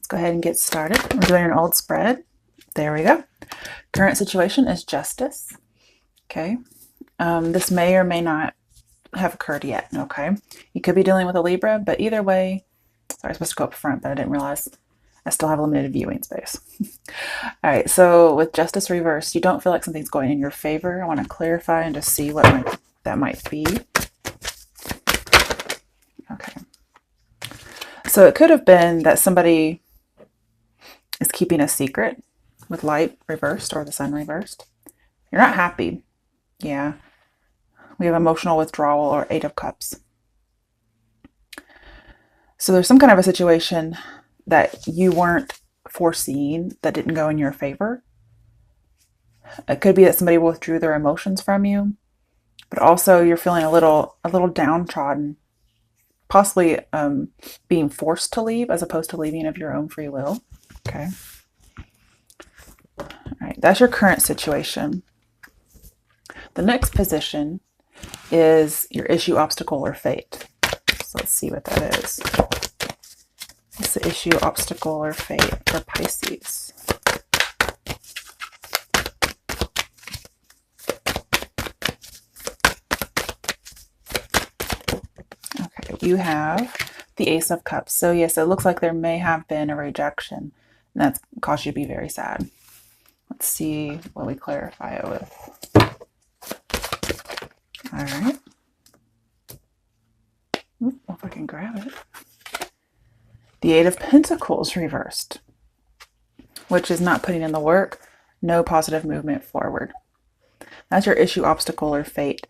let's go ahead and get started. We're doing an old spread. There we go. Current situation is justice. Okay. This may or may not have occurred yet. Okay. You could be dealing with a Libra, but either way, sorry, I was supposed to go up front, but I didn't realize I still have a limited viewing space. All right. So with justice reversed, you don't feel like something's going in your favor. I want to clarify and just see what that might be. Okay. So it could have been that somebody is keeping a secret with light reversed or the sun reversed. You're not happy. Yeah. We have emotional withdrawal or 8 of Cups. So there's some kind of a situation that you weren't foreseeing that didn't go in your favor. It could be that somebody withdrew their emotions from you, but also you're feeling a little downtrodden, possibly being forced to leave as opposed to leaving of your own free will. Okay. All right, that's your current situation. The next position is your issue, obstacle, or fate. So let's see what that is. It's the issue, obstacle, or fate for Pisces. Okay, you have the Ace of Cups. So yes, it looks like there may have been a rejection, and that's caused you to be very sad. Let's see what we clarify it with. All right. Oop, if I can grab it. The 8 of Pentacles reversed, which is not putting in the work, no positive movement forward. That's your issue, obstacle, or fate.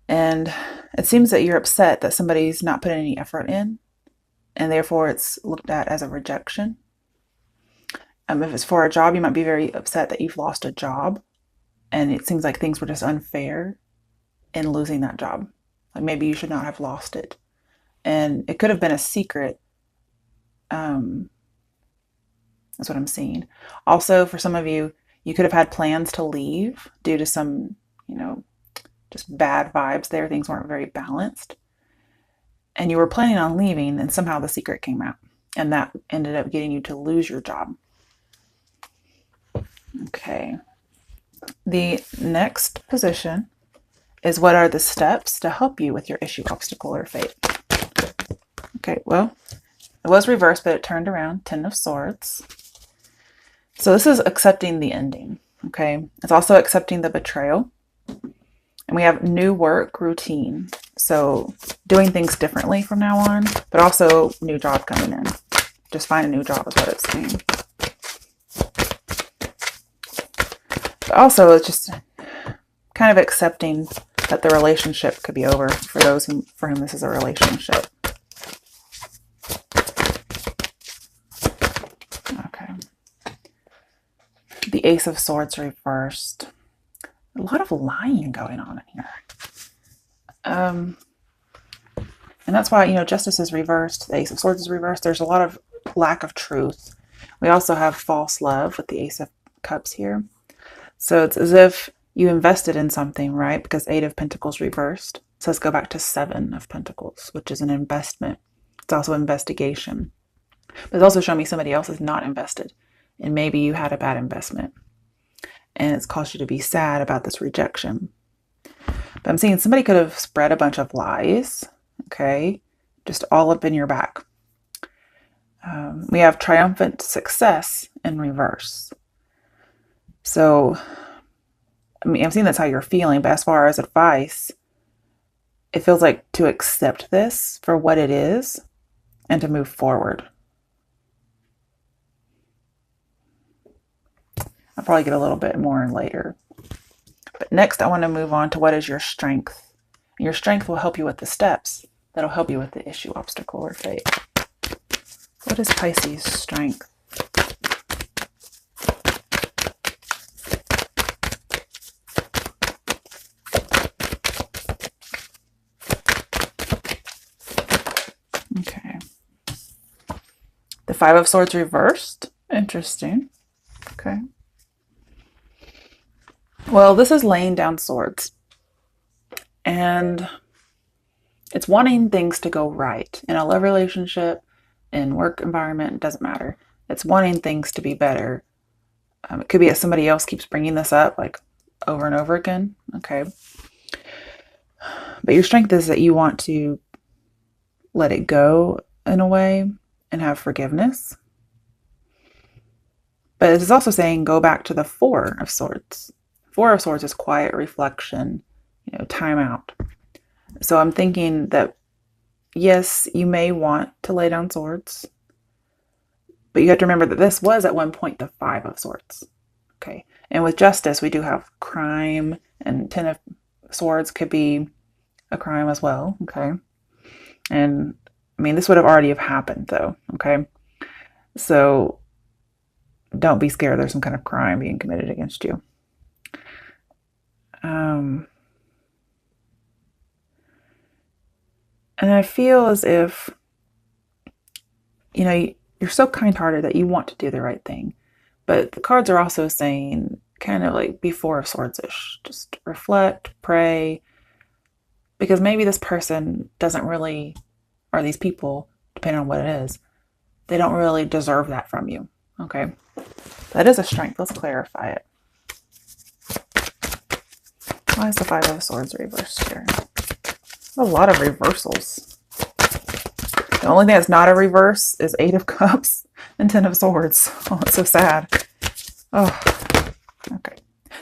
And it seems that you're upset that somebody's not putting any effort in, and therefore it's looked at as a rejection. If it's for a job, you might be very upset that you've lost a job, and it seems like things were just unfair in losing that job. Like maybe you should not have lost it. And it could have been a secret. That's what I'm seeing. Also, for some of you, you could have had plans to leave due to some, just bad vibes there. Things weren't very balanced. And you were planning on leaving, and somehow the secret came out. And that ended up getting you to lose your job. Okay. The next position is what are the steps to help you with your issue, obstacle, or fate? Okay, well, it was reversed, but it turned around. 10 of Swords. So this is accepting the ending, okay? It's also accepting the betrayal. And we have new work routine. So doing things differently from now on, but also new job coming in. Just find a new job is what it's saying. But also it's just kind of accepting that the relationship could be over for those for whom this is a relationship. Okay. The Ace of Swords reversed. A lot of lying going on in here. And that's why, justice is reversed. The Ace of Swords is reversed. There's a lot of lack of truth. We also have false love with the Ace of Cups here. So it's as if you invested in something, right? Because 8 of Pentacles reversed. So let's go back to 7 of Pentacles, which is an investment. It's also investigation. But it's also showing me somebody else is not invested. And maybe you had a bad investment. And it's caused you to be sad about this rejection. But I'm seeing somebody could have spread a bunch of lies. Okay. Just all up in your back. We have triumphant success in reverse. So, I'm seeing that's how you're feeling, but as far as advice, it feels like to accept this for what it is and to move forward. I'll probably get a little bit more later. But next, I want to move on to what is your strength. Your strength will help you with the steps. That'll help you with the issue, obstacle, or fate. What is Pisces' strength? Okay. The 5 of Swords reversed. Interesting. Okay. Well, this is laying down swords. And it's wanting things to go right in a love relationship, in work environment, it doesn't matter. It's wanting things to be better. It could be that somebody else keeps bringing this up like over and over again. Okay. But your strength is that you want to let it go in a way and have forgiveness. But it's also saying go back to the Four of Swords. Four of Swords is quiet reflection, time out. So I'm thinking that, yes, you may want to lay down swords, but you have to remember that this was at one point the Five of Swords. Okay. And with justice, we do have crime, and Ten of Swords could be a crime as well. Okay. And I mean, this would have already have happened though. Okay. So don't be scared there's some kind of crime being committed against you. And I feel as if, you're so kind-hearted that you want to do the right thing. But the cards are also saying kind of like be Four of Swords-ish. Just reflect, pray, because maybe this person doesn't really, or these people, depending on what it is, they don't really deserve that from you. Okay. That is a strength. Let's clarify it. Why is the Five of Swords reversed here? A lot of reversals. The only thing that's not a reverse is Eight of Cups and Ten of Swords. Oh, it's so sad. Oh, okay.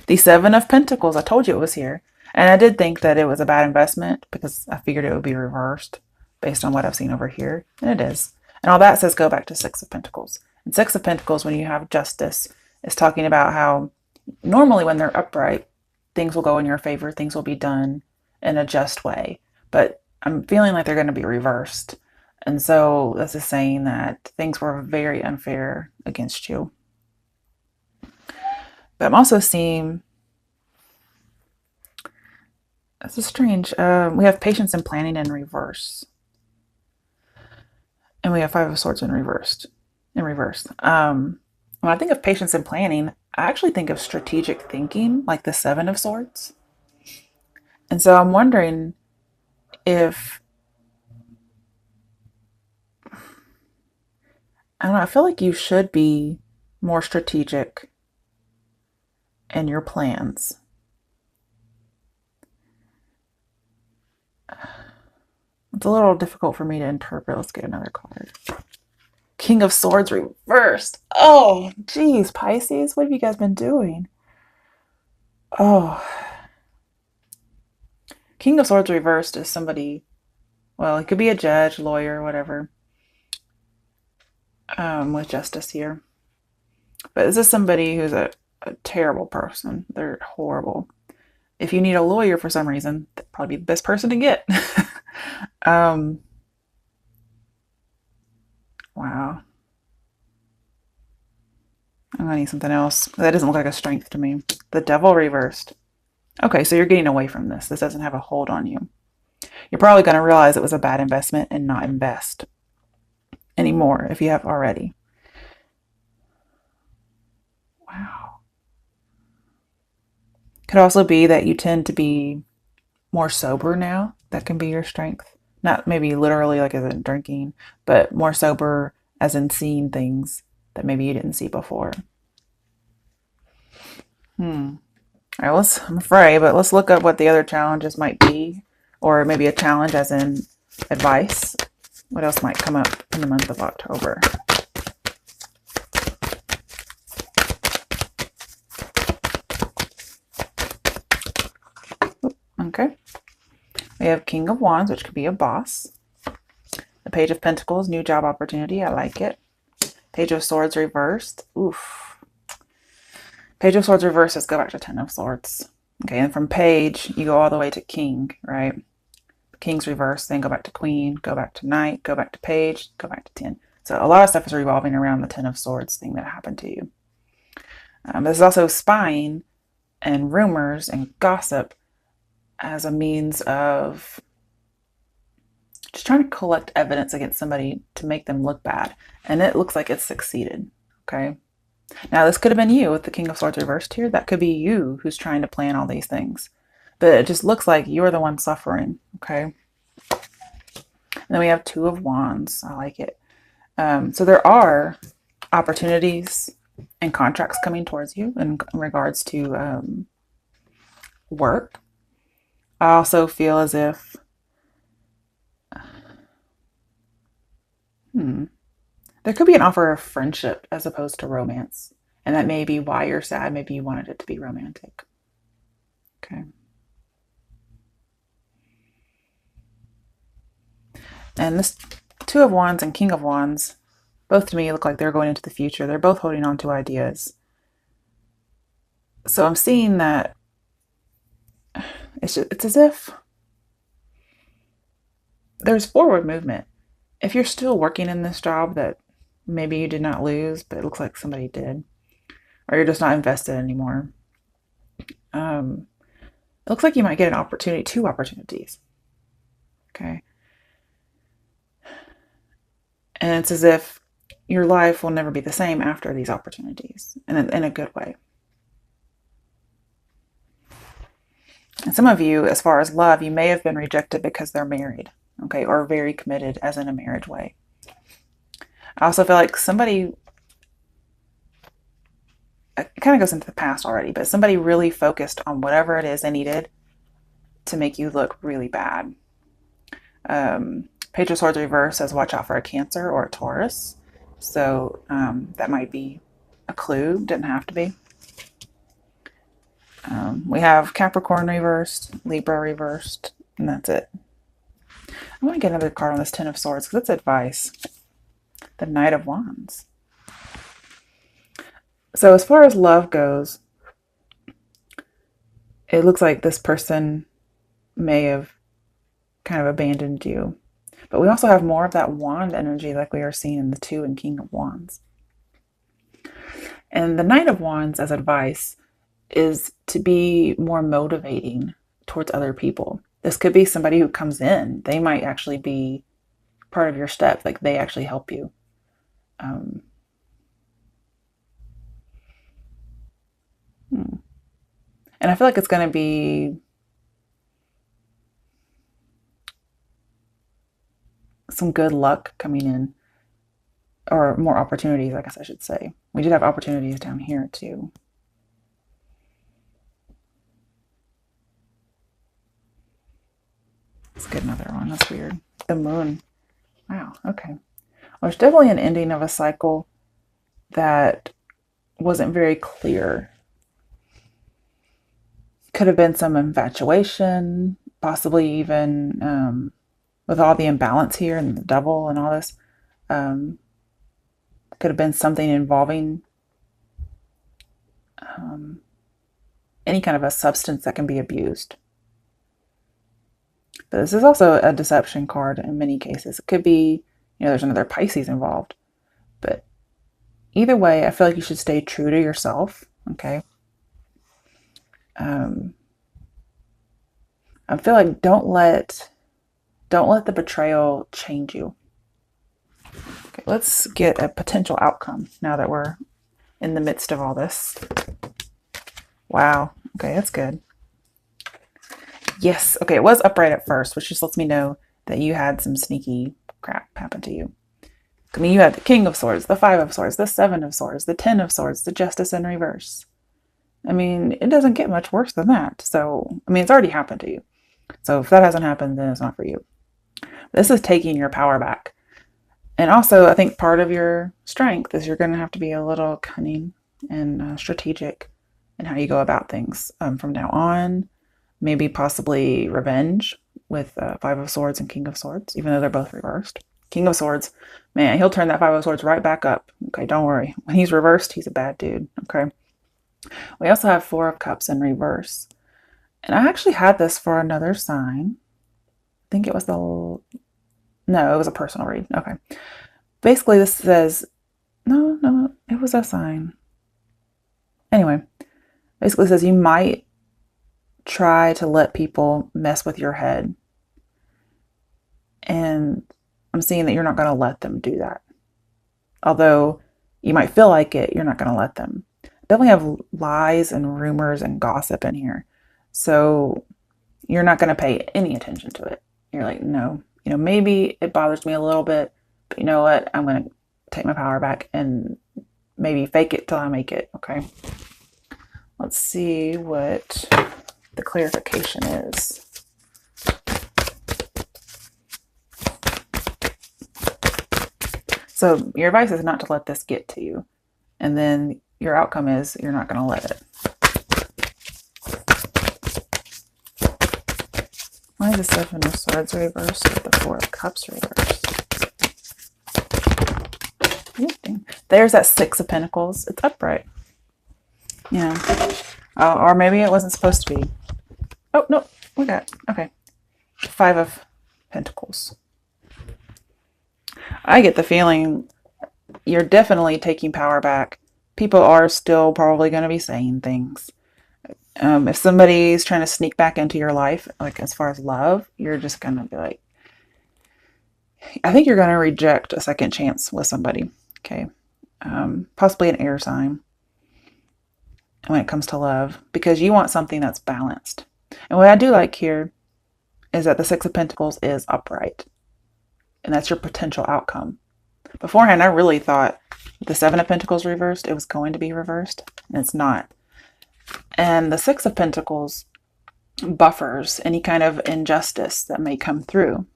The Seven of Pentacles. I told you it was here. And I did think that it was a bad investment because I figured it would be reversed based on what I've seen over here. And it is. And all that says go back to Six of Pentacles. And Six of Pentacles, when you have justice, is talking about how normally when they're upright, things will go in your favor. Things will be done in a just way. But I'm feeling like they're going to be reversed. And so this is saying that things were very unfair against you. But I'm also seeing, this is strange, we have patience and planning in reverse. And we have Five of Swords in reverse. When I think of patience and planning, I actually think of strategic thinking, like the Seven of Swords. And so I'm wondering if, I don't know, I feel like you should be more strategic in your plans. It's a little difficult for me to interpret. Let's get another card. King of Swords reversed. Oh, geez, Pisces, what have you guys been doing? Oh. King of Swords reversed is somebody, well, it could be a judge, lawyer, whatever, with justice here. But this is somebody who's a terrible person. They're horrible. If you need a lawyer for some reason, that'd probably be the best person to get. Wow. I'm gonna need something else. That doesn't look like a strength to me. The Devil reversed. Okay, so you're getting away from this. This doesn't have a hold on you. You're probably going to realize it was a bad investment and not invest anymore if you have already. Wow. Could also be that you tend to be more sober now. That can be your strength. Not maybe literally like as in drinking, but more sober as in seeing things that maybe you didn't see before. All right, I'm afraid, but let's look up what the other challenges might be, or maybe a challenge as in advice. What else might come up in the month of October? Okay. We have King of Wands, which could be a boss. The Page of Pentacles, new job opportunity. I like it. Page of Swords reversed. Oof. Page of Swords reversed, let's go back to Ten of Swords. Okay, and from Page, you go all the way to King, right? King's reversed, then go back to Queen, go back to Knight, go back to Page, go back to 10. So a lot of stuff is revolving around the Ten of Swords thing that happened to you. There's also spying and rumors and gossip as a means of just trying to collect evidence against somebody to make them look bad. And it looks like it's succeeded, okay? Now, this could have been you with the King of Swords reversed here. That could be you who's trying to plan all these things. But it just looks like you're the one suffering, okay? And then we have Two of Wands. I like it. So there are opportunities and contracts coming towards you in regards to work. I also feel as if there could be an offer of friendship as opposed to romance. And that may be why you're sad. Maybe you wanted it to be romantic. Okay. And this Two of Wands and King of Wands, both to me look like they're going into the future. They're both holding on to ideas. So I'm seeing that it's as if there's forward movement. If you're still working in this job that maybe you did not lose, but it looks like somebody did, or you're just not invested anymore, it looks like you might get an opportunity, two opportunities. Okay. And it's as if your life will never be the same after these opportunities, in a good way. And some of you, as far as love, you may have been rejected because they're married, okay, or very committed, as in a marriage way. I also feel like somebody, it kind of goes into the past already, but somebody really focused on whatever it is they needed to make you look really bad. Page of Swords reverse says watch out for a Cancer or a Taurus. So that might be a clue. Didn't have to be. We have Capricorn reversed, Libra reversed, and that's it. I want to get another card on this Ten of Swords because it's advice. The Knight of Wands. So as far as love goes, it looks like this person may have kind of abandoned you. But we also have more of that wand energy like we are seeing in the Two and King of Wands. And the Knight of Wands as advice is to be more motivating towards other people. This could be somebody who comes in. They might actually be part of your step, like they actually help you. And I feel like it's going to be some good luck coming in, or more opportunities, I guess I should say. We did have opportunities down here too. Let's get another one. That's weird. The Moon. Wow. Okay. Well, there's definitely an ending of a cycle that wasn't very clear. Could have been some infatuation, possibly even with all the imbalance here and the Devil and all this. Could have been something involving any kind of a substance that can be abused. But this is also a deception card in many cases. It could be, there's another Pisces involved. But either way, I feel like you should stay true to yourself, okay? I feel like don't let the betrayal change you. Okay, let's get a potential outcome now that we're in the midst of all this. Wow. Okay, that's good. Yes. Okay, it was upright at first, which just lets me know that you had some sneaky crap happen to you. I mean, you had the King of Swords, the Five of Swords, the Seven of Swords, the Ten of Swords, the Justice in reverse. I mean, it doesn't get much worse than that. So, I mean, it's already happened to you. So if that hasn't happened, then it's not for you. This is taking your power back. And also, I think part of your strength is you're going to have to be a little cunning and strategic in how you go about things from now on. Maybe possibly revenge with Five of Swords and King of Swords, even though they're both reversed. King of Swords, man, he'll turn that Five of Swords right back up. Okay, don't worry. When he's reversed, he's a bad dude. Okay. We also have Four of Cups in reverse. And I actually had this for another sign. I think it was no, it was a personal read. Okay. Basically, this says, no, it was a sign. Anyway, basically it says you might try to let people mess with your head. And I'm seeing that you're not going to let them do that. Although you might feel like it, you're not going to let them. Definitely have lies and rumors and gossip in here. So you're not going to pay any attention to it. You're like, no, maybe it bothers me a little bit, but you know what? I'm going to take my power back and maybe fake it till I make it. Okay. Let's see what the clarification is. So your advice is not to let this get to you. And then your outcome is you're not going to let it. Why is the Seven of Swords reversed with the Four of Cups reversed? There's that Six of Pentacles. It's upright. Yeah. Oh, or maybe it wasn't supposed to be. Oh, no. We got, okay. Five of Pentacles. I get the feeling you're definitely taking power back. People are still probably going to be saying things. If somebody's trying to sneak back into your life, like as far as love, you're just going to be like, I think you're going to reject a second chance with somebody. Okay. Possibly an air sign when it comes to love, because you want something that's balanced. And what I do like here is that the Six of Pentacles is upright. And that's your potential outcome. Beforehand, I really thought the Seven of Pentacles reversed, it was going to be reversed, and it's not. And the Six of Pentacles buffers any kind of injustice that may come through.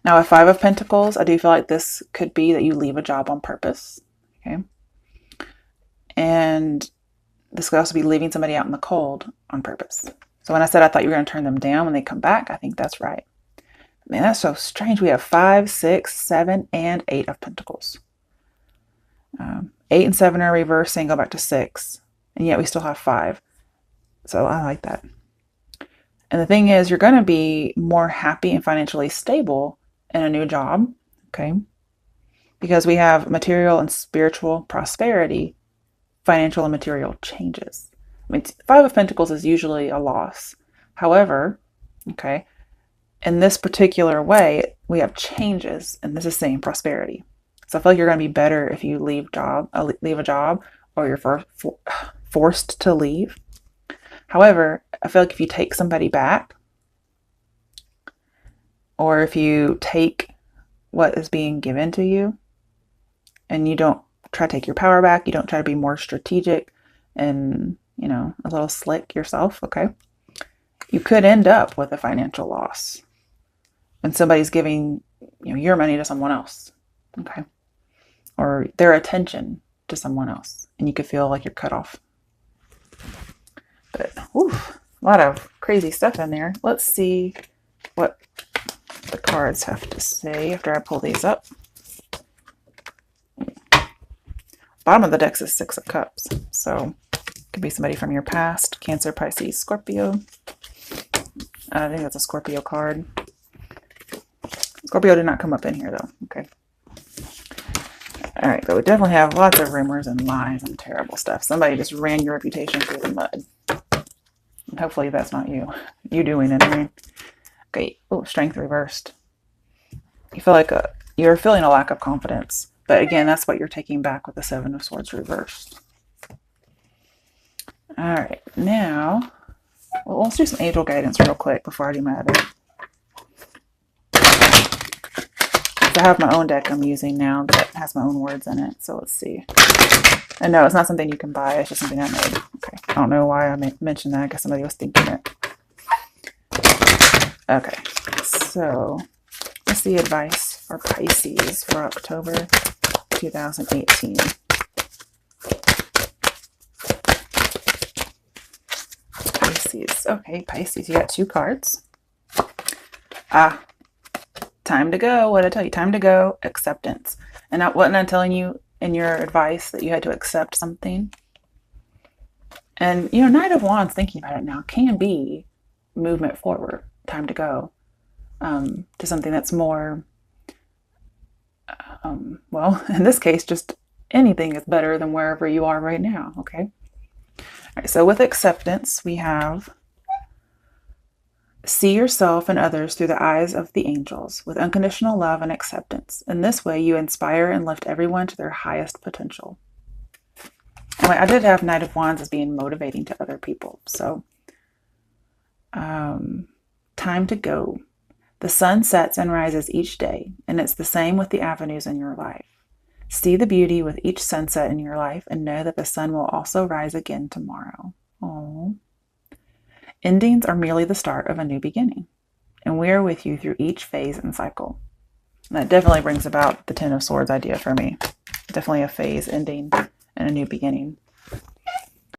Now, with Five of Pentacles, I do feel like this could be that you leave a job on purpose. Okay. And this could also be leaving somebody out in the cold on purpose. So when I said I thought you were going to turn them down when they come back, I think that's right. Man, that's so strange. We have 5, 6, 7, and 8 of Pentacles. 8 and 7 are reversing, go back to 6. And yet we still have 5. So I like that. And the thing is, you're going to be more happy and financially stable in a new job. Okay. Because we have material and spiritual prosperity, financial and material changes. I mean, 5 of Pentacles is usually a loss. However, okay, in this particular way, we have changes, and this is saying prosperity. So I feel like you're going to be better if you leave a job, or you're forced to leave. However, I feel like if you take somebody back, or if you take what is being given to you, and you don't try to take your power back, you don't try to be more strategic and, you know, a little slick yourself, okay, you could end up with a financial loss when somebody's giving, you know, your money to someone else, okay, or their attention to someone else, and you could feel like you're cut off. But oof, a lot of crazy stuff in there. Let's see what the cards have to say after I pull these up. Bottom of the deck is 6 of Cups, so it could be somebody from your past, Cancer, Pisces, Scorpio. I think that's a Scorpio card. Scorpio did not come up in here though. Okay. All right, but we definitely have lots of rumors and lies and terrible stuff. Somebody just ran your reputation through the mud. And hopefully that's not you. You doing it, I mean. Okay. Oh, Strength reversed. You feel like you're feeling a lack of confidence. But again, that's what you're taking back with the Seven of Swords reversed. All right, now, well, let's do some angel guidance real quick before I do my other. I have my own deck I'm using now that has my own words in it. So let's see. And no, it's not something you can buy. It's just something I made. Okay. I don't know why I mentioned that. I guess somebody was thinking it. Okay. So what's the advice for Pisces for October 2018? Pisces. Okay, Pisces. You got 2 cards. Time to go. What did I tell you? Time to go. Acceptance. And wasn't I telling you in your advice that you had to accept something? And, you know, Knight of Wands, thinking about it now, can be movement forward. Time to go to something that's more, well, in this case, just anything is better than wherever you are right now. Okay. All right. So with acceptance, we have see yourself and others through the eyes of the angels with unconditional love and acceptance. In this way, you inspire and lift everyone to their highest potential. And I did have Knight of Wands as being motivating to other people. So, time to go. The sun sets and rises each day, and it's the same with the avenues in your life. See the beauty with each sunset in your life and know that the sun will also rise again tomorrow. Aww. Endings are merely the start of a new beginning, and we are with you through each phase and cycle. And that definitely brings about the Ten of Swords idea for me. Definitely a phase ending and a new beginning.